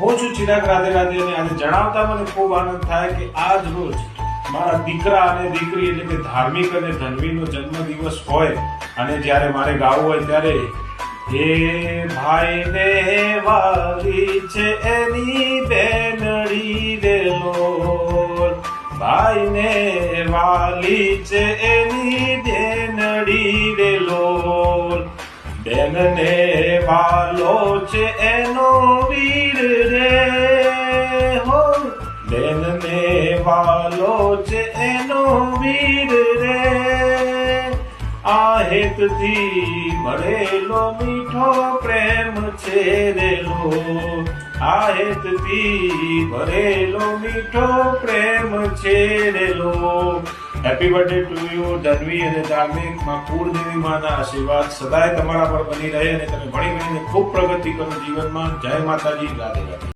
હું છું ચિરાગ રાધે રાધે અને આજે જણાવતા મને ખૂબ આનંદ થાય કે આજ રોજ મારા દીકરા અને દીકરી એટલે કે ધાર્મિક અને ધનવીનો જન્મદિવસ હોય અને જ્યારે મારે ગાવું હોય ત્યારે હે ભાઈને વાલી છે એની બેનડી રે લોલ, ભાઈને વાલી છે એની બેનડી રે લોલ, બેનને વાલો છે એનો વીર રે હો, બેનને વાલો છે એનો વીર રે, આ હેતથી મળેલો મીઠો પ્રેમ છે રે લો, આ હેતથી ભરેલો મીઠો પ્રેમ છે રે લો. હેપી બર્થડે ટુ યુ ધનવી અને ધાર્મિક માં કુળદેવી માના આશીર્વાદ સદાય તમારા પર બની રહે અને તમે ભણી ગણીને ખૂબ પ્રગતિ કરો જીવનમાં. જય માતાજી, રાધે રાધે.